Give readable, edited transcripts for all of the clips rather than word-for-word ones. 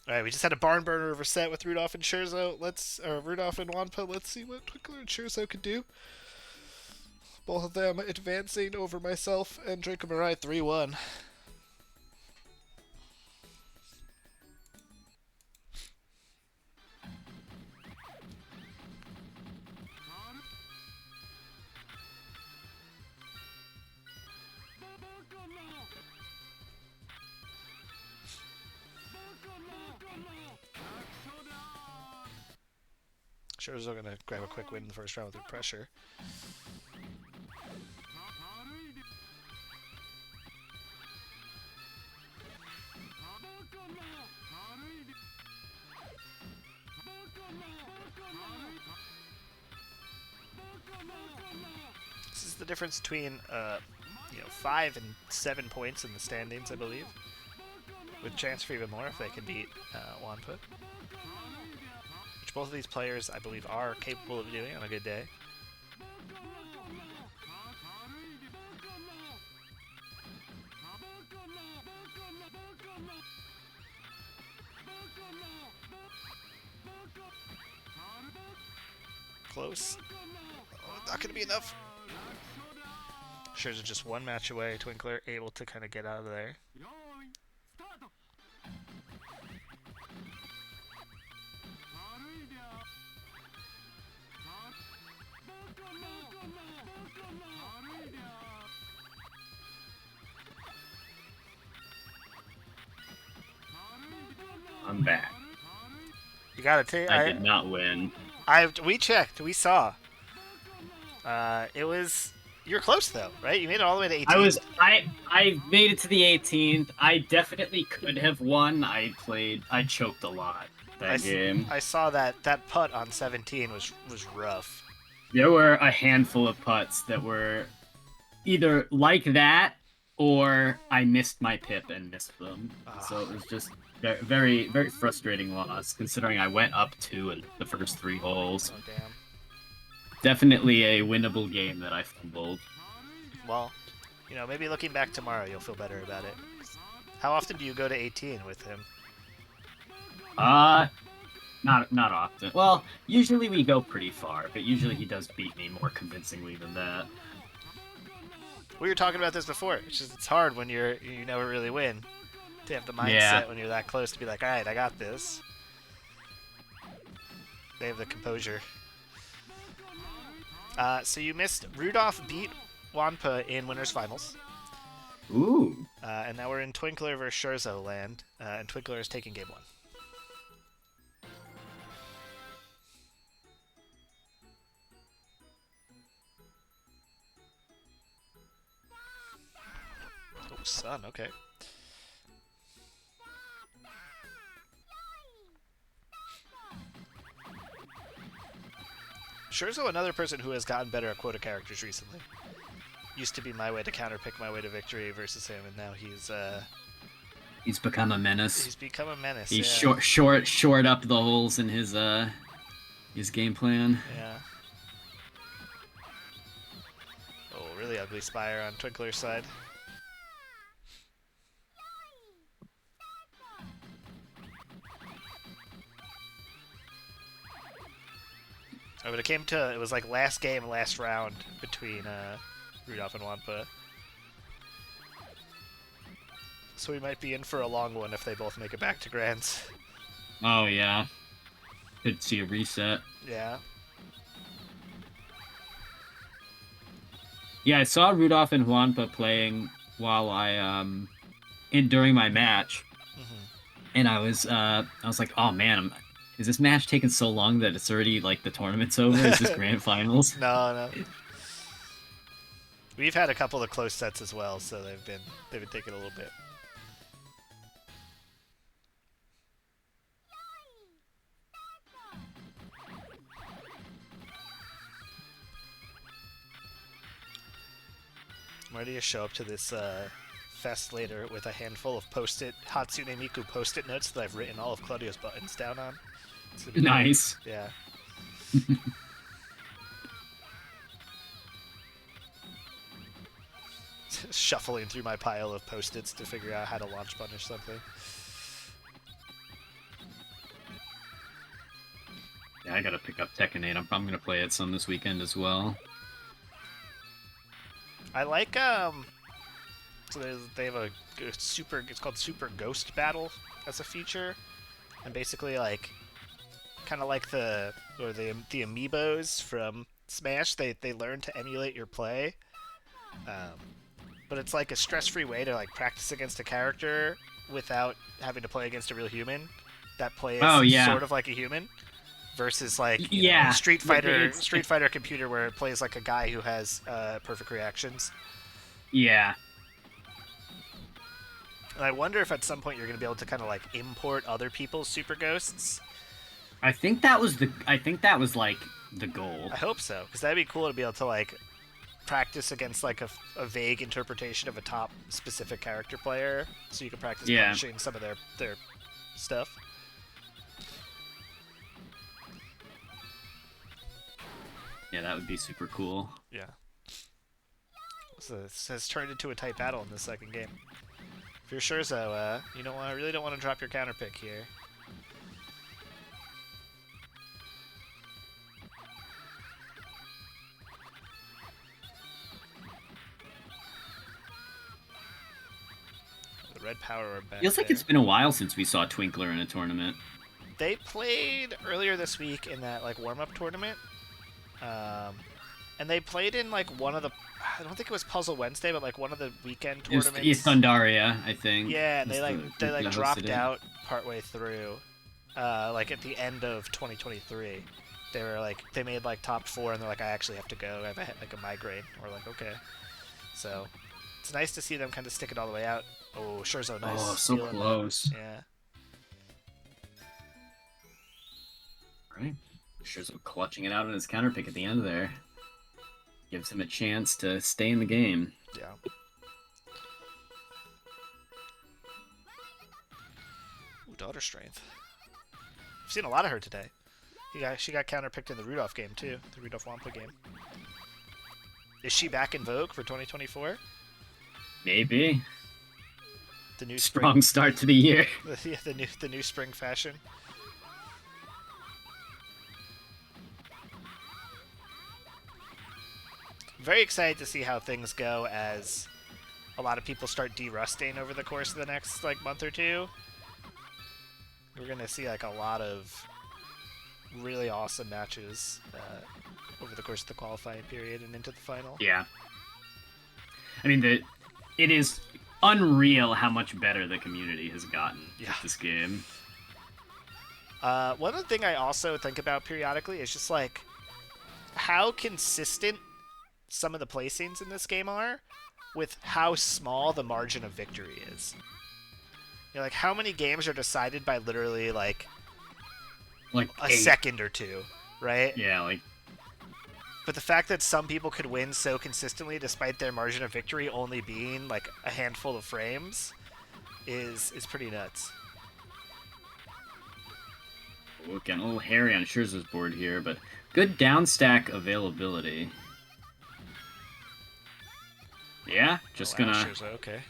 All right, we just had a barn burner of a set with Rudolph and Scherzo. Rudolph and Wanpa. Let's see what Twinkler and Scherzo could do. Both of them advancing over myself and Draco Mirai 3-1. Scherzo gonna grab a quick win in the first round with pressure. This is the difference between 5 and 7 points in the standings, I believe, with chance for even more if they can beat Wanput, which both of these players, I believe, are capable of doing on a good day. Close. Oh, not going to be enough. Scherzo just one match away. Twinkler able to kind of get out of there. I'm back. You gotta take. I did not win. We checked. We saw. It was. You were close though, right? You made it all the way to 18. I made it to the 18th. I definitely could have won. I choked a lot that game. I saw that putt on 17 was rough. There were a handful of putts that were either like that or I missed my pip and missed them. So it was just very, very frustrating loss, considering I went up 2 in the first 3 holes. Oh, damn. Definitely a winnable game that I fumbled. Well, maybe looking back tomorrow, you'll feel better about it. How often do you go to 18 with him? Not often. Well, usually we go pretty far, but usually he does beat me more convincingly than that. We were talking about this before. It's hard when you never really win to have the mindset when you're that close to be like, all right, I got this. They have the composure. So you missed. Rudolph beat Wanpa in winners finals. Ooh. And now we're in Twinkler versus Scherzo land, and Twinkler is taking game 1. Oh, son, okay. Scherzo, another person who has gotten better at quota characters recently. Used to be my way to counterpick my way to victory versus him, and now he's become a menace. He's become a menace. He's short up the holes in his game plan. Yeah. Oh, really ugly spire on Twinkler's side. Oh, but it was like last game, last round between Rudolph and Wanpa. So we might be in for a long one if they both make it back to Grands. Oh, yeah. Could see a reset. Yeah. Yeah, I saw Rudolph and Wanpa playing while during my match. And I was like, oh man, is this match taking so long that it's already like the tournament's over? Is this grand finals? No. We've had a couple of close sets as well, so they've been taking a little bit. I'm ready to show up to this fest later with a handful of Hatsune Miku post-it notes that I've written all of Claudio's buttons down on. Nice. Yeah. Shuffling through my pile of post-its to figure out how to launch punish something. I gotta pick up Tekken 8. I'm gonna play it some this weekend as well. I like so they have a super. It's called Super Ghost Battle as a feature, and basically like kind of like the amiibos from Smash. They learn to emulate your play, but it's like a stress-free way to like practice against a character without having to play against a real human that plays Oh yeah, sort of like a human. Versus like yeah. Street Fighter computer where it plays like a guy who has perfect reactions. Yeah. And I wonder if at some point you're going to be able to kind of like import other people's super ghosts. I think that was like the goal. I hope so, because that'd be cool to be able to like practice against like a vague interpretation of a top specific character player, so you can practice punishing some of their stuff. Yeah, that would be super cool. Yeah. So this has turned into a tight battle in the second game. If you're Scherzo, you really don't want to drop your counter pick here. The Red Power are back. Feels like it's been a while since we saw Twinkler in a tournament. They played earlier this week in that like warm-up tournament. And they played in like one of the, I don't think it was Puzzle Wednesday, but like one of the weekend tournaments. It was Thundaria, I think. Yeah, and they dropped out partway through, like at the end of 2023. They were like they made like top 4, and they're like, I actually have to go. I have like a migraine. We're like, okay. So it's nice to see them kind of stick it all the way out. Oh, Scherzo, nice. Oh, so close. Yeah. Right. Scherzo clutching it out on his counter pick at the end there. Gives him a chance to stay in the game. Yeah. Ooh, Daughter Strength. I've seen a lot of her today. She got counterpicked in the Rudolph game too, the Rudolph Wampa game. Is she back in vogue for 2024? Maybe. The new strong start to the year. the new spring fashion. Very excited to see how things go as a lot of people start de-rusting over the course of the next like month or two. We're gonna see like a lot of really awesome matches over the course of the qualifying period and into the final. Yeah. I mean, it is unreal how much better the community has gotten with this game. One other thing I also think about periodically is just like how consistent some of the placings in this game are with how small the margin of victory is. You know, like how many games are decided by literally like a second or two, right? Yeah, like. But the fact that some people could win so consistently despite their margin of victory only being like a handful of frames is pretty nuts. Getting a little hairy on Scherzo's board here, but good downstack availability. Yeah, just gonna. Scherzo, okay.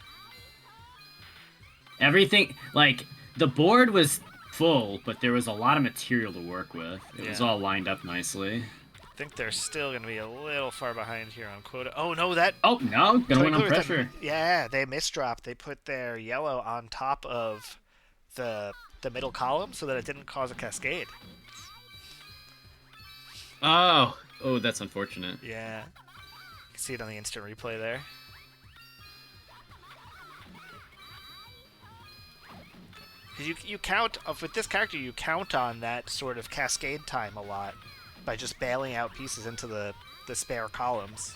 Everything, like, the board was full, but there was a lot of material to work with. It was all lined up nicely. I think they're still going to be a little far behind here on quota. Oh, no, that... Oh, no, gonna win on pressure. Yeah, they misdropped. They put their yellow on top of the middle column so that it didn't cause a cascade. Oh, that's unfortunate. Yeah. You can see it on the instant replay there. You count, with this character, you count on that sort of cascade time a lot by just bailing out pieces into the spare columns.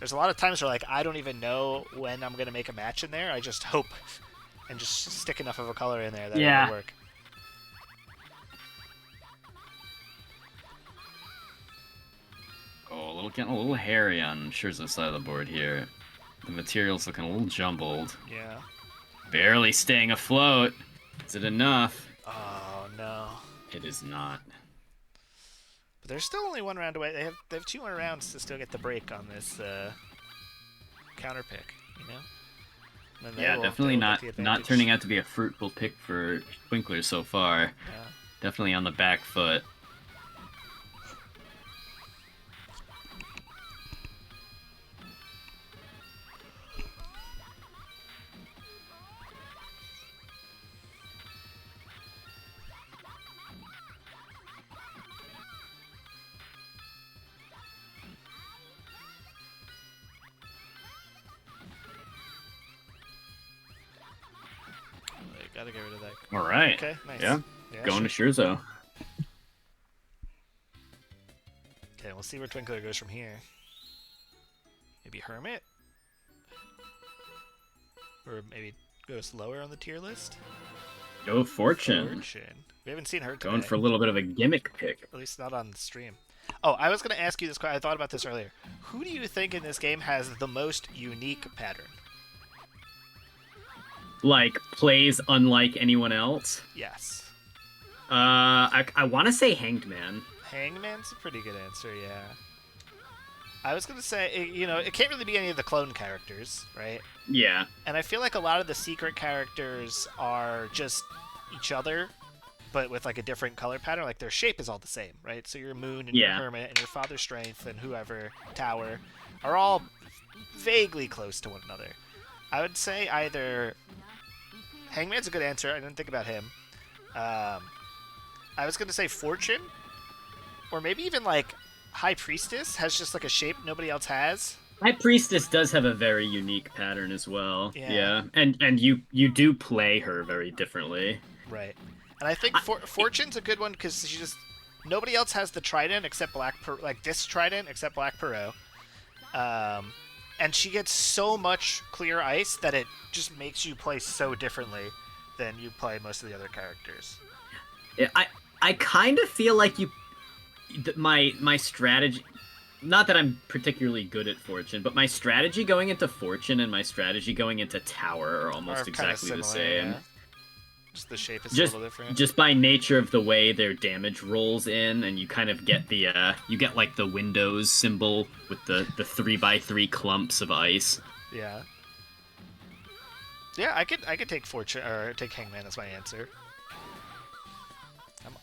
There's a lot of times where, like, I don't even know when I'm going to make a match in there. I just hope and just stick enough of a color in there that it'll work. Oh, getting a little hairy on Scherzo's side of the board here. The material's looking a little jumbled. Yeah. Barely staying afloat. Is it enough? Oh, no. It is not. But there's still only one round away. They have 2 more rounds to still get the break on this counter pick, you know? Yeah, definitely not turning out to be a fruitful pick for Twinkler so far. Yeah. Definitely on the back foot. Gotta get rid of that. All right. Okay, nice. Yeah. Going sure. to Scherzo. Okay, we'll see where Twinkler goes from here. Maybe Hermit? Or maybe goes lower on the tier list? Go Fortune. Fortune. We haven't seen her today. Going for a little bit of a gimmick pick. At least not on the stream. Oh, I was going to ask you this question. I thought about this earlier. Who do you think in this game has the most unique pattern? Like, plays unlike anyone else? Yes. I want to say Hanged Man. Hangman's a pretty good answer, yeah. I was going to say, you know, it can't really be any of the clone characters, right? Yeah. And I feel like a lot of the secret characters are just each other, but with like a different color pattern. Like their shape is all the same, right? So your Moon and your Hermit and your Father Strength and whoever, Tower, are all vaguely close to one another. I would say either Hangman's a good answer. I didn't think about him. I was going to say Fortune, or maybe even like High Priestess has just like a shape nobody else has. High Priestess does have a very unique pattern as well. Yeah. And you do play her very differently. Right. And I think Fortune's a good one because she just nobody else has the trident except like this trident except Black Perot. And she gets so much clear ice that it just makes you play so differently than you play most of the other characters. Yeah, I kind of feel like my strategy, not that I'm particularly good at Fortune, but my strategy going into Fortune and my strategy going into Tower are almost exactly the same. Yeah. Just the shape is a little different. Just by nature of the way their damage rolls in, and you kind of get the you get like the Windows symbol with the 3x3 clumps of ice. Yeah. Yeah, I could take Fortune or take Hangman as my answer.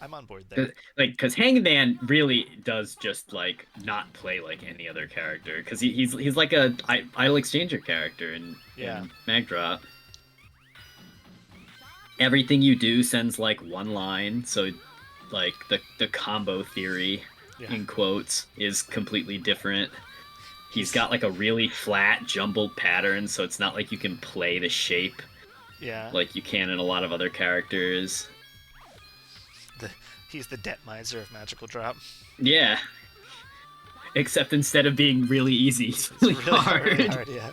I'm on board there. Because Hangman really does just like not play like any other character, because he's like a idle exchanger character in Magdrop. Everything you do sends like one line, so like the combo theory in quotes is completely different. He's got like a really flat jumbled pattern, so it's not like you can play the shape like you can in a lot of other characters. He's the debt miser of Magical Drop. Yeah. Except instead of being really easy, it's really hard. Really hard, yeah.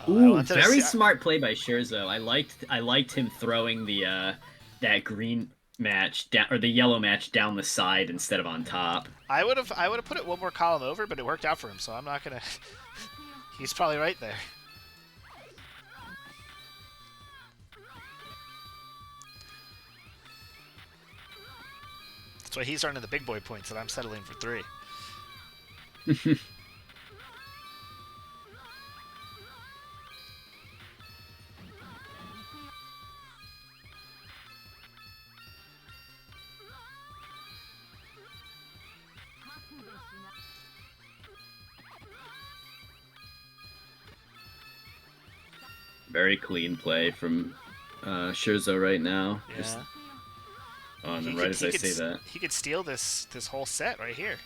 Ooh, very smart play by Scherzo. I liked him throwing the that green match down, or the yellow match down the side instead of on top. I would have put it one more column over, but it worked out for him, so I'm not gonna. He's probably right there. That's why he's earning the big boy points, and I'm settling for 3. Very clean play from Scherzo right now. Yeah. Just... Oh, and then right as I say that, he could steal this whole set right here.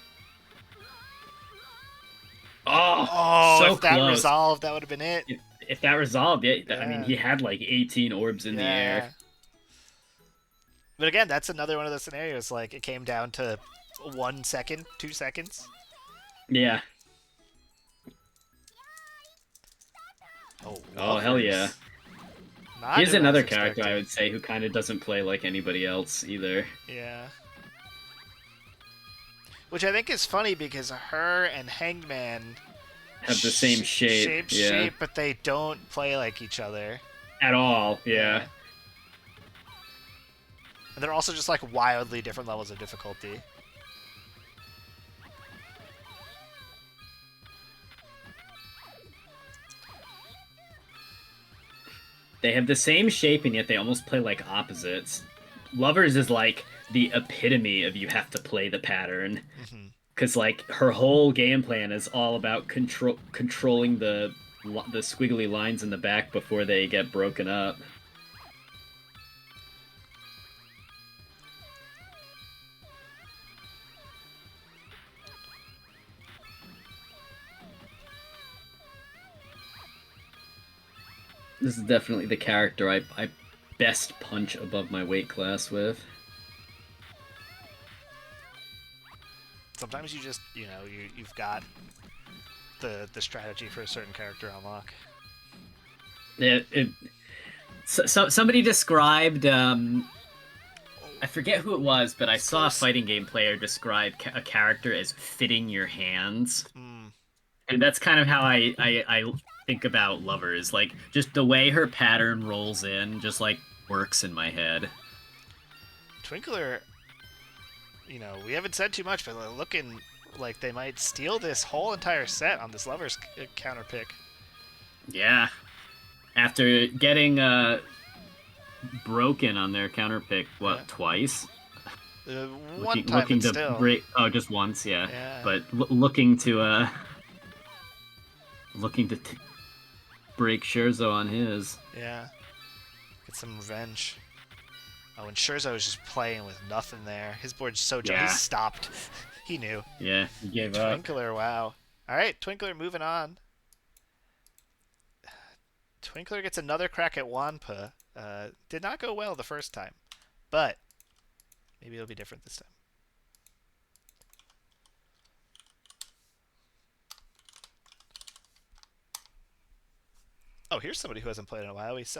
Oh, so if that close. resolved, that would have been it. If that resolved, I mean, he had like 18 orbs in the air. But again, that's another one of those scenarios. Like it came down to 1 second, 2 seconds. Yeah. Oh hell yeah. He's another character I would say who kind of doesn't play like anybody else either. Yeah. Which I think is funny because her and Hangman have the same shape, but they don't play like each other. At all, yeah. And they're also just like wildly different levels of difficulty. They have the same shape, and yet they almost play like opposites. Lovers is like the epitome of you have to play the pattern. Because like her whole game plan is all about controlling the squiggly lines in the back before they get broken up. This is definitely the character I best punch above my weight class with. Sometimes you just, you've got the strategy for a certain character on lock. Somebody described I forget who it was, but I It's saw a close. fighting game player describe a character as fitting your hands. Mm. And that's kind of how I think about lovers. Like just the way her pattern rolls in just like works in my head. Twinkler, we haven't said too much, but looking like they might steal this whole entire set on this lovers counter pick. Yeah. After getting broken on their counter pick, Yeah. what, twice? One time, Looking but to still. break, oh, just once, yeah. Yeah. But looking to break Scherzo on his. Yeah. Get some revenge. Oh, and Scherzo is just playing with nothing there. His board's so dry. He Yeah. stopped. He knew. Yeah, he gave up. Twinkler, wow. All right, Twinkler moving on. Twinkler gets another crack at Wanpa. Did not go well the first time, but maybe it'll be different this time. Oh, here's somebody who hasn't played in a while. We saw